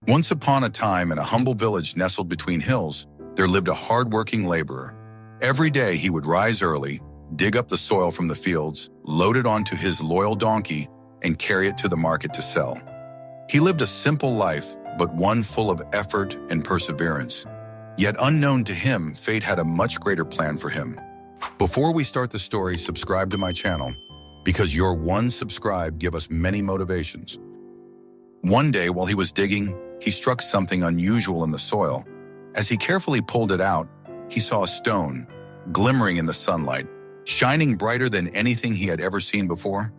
Once upon a time, in a humble village nestled between hills, there lived a hard-working laborer. Every day he would rise early, dig up the soil from the fields, load it onto his loyal donkey, and carry it to the market to sell. He lived a simple life, but one full of effort and perseverance. Yet unknown to him, fate had a much greater plan for him. Before we start the story, subscribe to my channel, because your one subscribe gives us many motivations. One day, while he was digging, he struck something unusual in the soil. As he carefully pulled it out, he saw a stone, glimmering in the sunlight, shining brighter than anything he had ever seen before.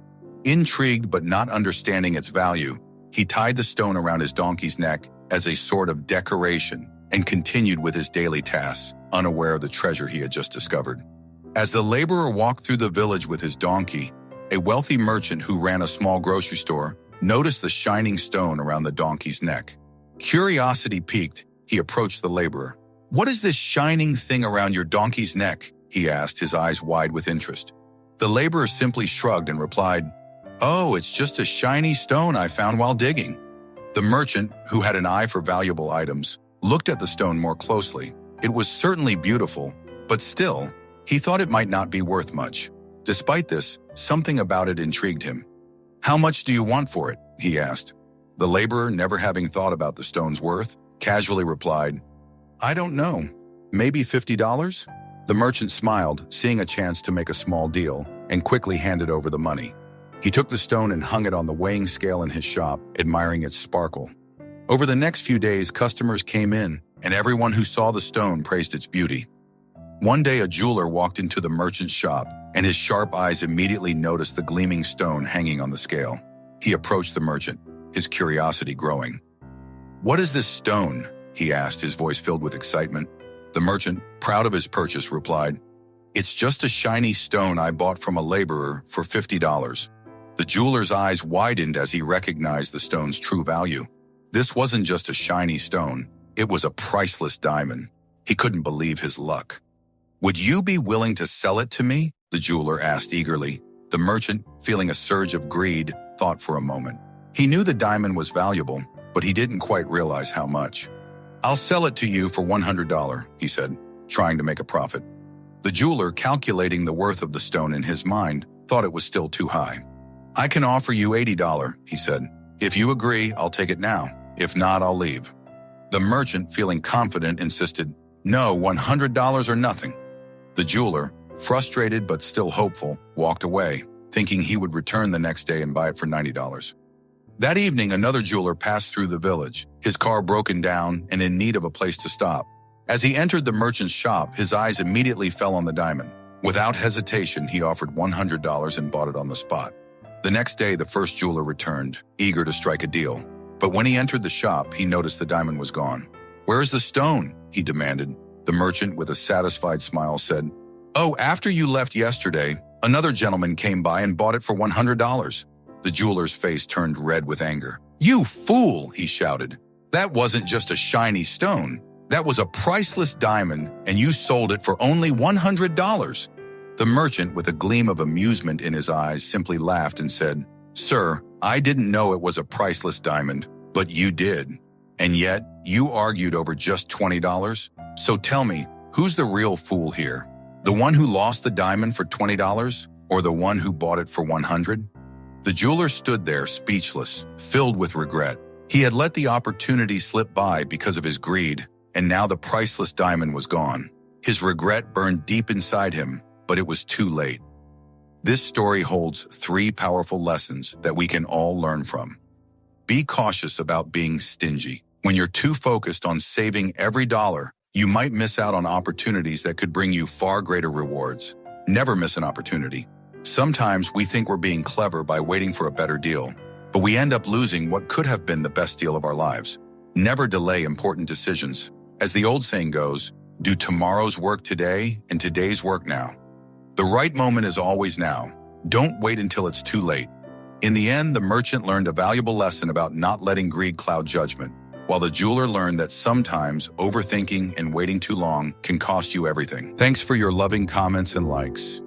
Intrigued but not understanding its value, he tied the stone around his donkey's neck as a sort of decoration and continued with his daily tasks, unaware of the treasure he had just discovered. As the laborer walked through the village with his donkey, a wealthy merchant who ran a small grocery store noticed the shining stone around the donkey's neck. Curiosity piqued, he approached the laborer. "What is this shining thing around your donkey's neck?" he asked, his eyes wide with interest. The laborer simply shrugged and replied, "Oh, it's just a shiny stone I found while digging." The merchant, who had an eye for valuable items, looked at the stone more closely. It was certainly beautiful, but still, he thought it might not be worth much. Despite this, something about it intrigued him. "How much do you want for it?" he asked. The laborer, never having thought about the stone's worth, casually replied, "I don't know. Maybe $50? The merchant smiled, seeing a chance to make a small deal, and quickly handed over the money. He took the stone and hung it on the weighing scale in his shop, admiring its sparkle. Over the next few days, customers came in, and everyone who saw the stone praised its beauty. One day, a jeweler walked into the merchant's shop, and his sharp eyes immediately noticed the gleaming stone hanging on the scale. He approached the merchant, his curiosity growing. "What is this stone?" he asked, his voice filled with excitement. The merchant, proud of his purchase, replied, "It's just a shiny stone I bought from a laborer for $50. The jeweler's eyes widened as he recognized the stone's true value. This wasn't just a shiny stone, it was a priceless diamond. He couldn't believe his luck. "Would you be willing to sell it to me?" the jeweler asked eagerly. The merchant, feeling a surge of greed, thought for a moment. He knew the diamond was valuable, but he didn't quite realize how much. "I'll sell it to you for $100, he said, trying to make a profit. The jeweler, calculating the worth of the stone in his mind, thought it was still too high. "I can offer you $80, he said. "If you agree, I'll take it now. If not, I'll leave." The merchant, feeling confident, insisted, "No, $100 or nothing." The jeweler, frustrated but still hopeful, walked away, thinking he would return the next day and buy it for $90. That evening, another jeweler passed through the village, his car broken down and in need of a place to stop. As he entered the merchant's shop, his eyes immediately fell on the diamond. Without hesitation, he offered $100 and bought it on the spot. The next day, the first jeweler returned, eager to strike a deal. But when he entered the shop, he noticed the diamond was gone. "Where's the stone?" he demanded. The merchant, with a satisfied smile, said, "Oh, after you left yesterday, another gentleman came by and bought it for $100. The jeweler's face turned red with anger. "You fool!" he shouted. "That wasn't just a shiny stone. That was a priceless diamond, and you sold it for only $100. The merchant, with a gleam of amusement in his eyes, simply laughed and said, "Sir, I didn't know it was a priceless diamond, but you did. And yet, you argued over just $20? So tell me, who's the real fool here? The one who lost the diamond for $20, or the one who bought it for $100? The jeweler stood there, speechless, filled with regret. He had let the opportunity slip by because of his greed, and now the priceless diamond was gone. His regret burned deep inside him, but it was too late. This story holds 3 powerful lessons that we can all learn from. Be cautious about being stingy. When you're too focused on saving every dollar, you might miss out on opportunities that could bring you far greater rewards. Never miss an opportunity. Sometimes we think we're being clever by waiting for a better deal, but we end up losing what could have been the best deal of our lives. Never delay important decisions. As the old saying goes, do tomorrow's work today and today's work now. The right moment is always now. Don't wait until it's too late. In the end, the merchant learned a valuable lesson about not letting greed cloud judgment, while the jeweler learned that sometimes overthinking and waiting too long can cost you everything. Thanks for your loving comments and likes.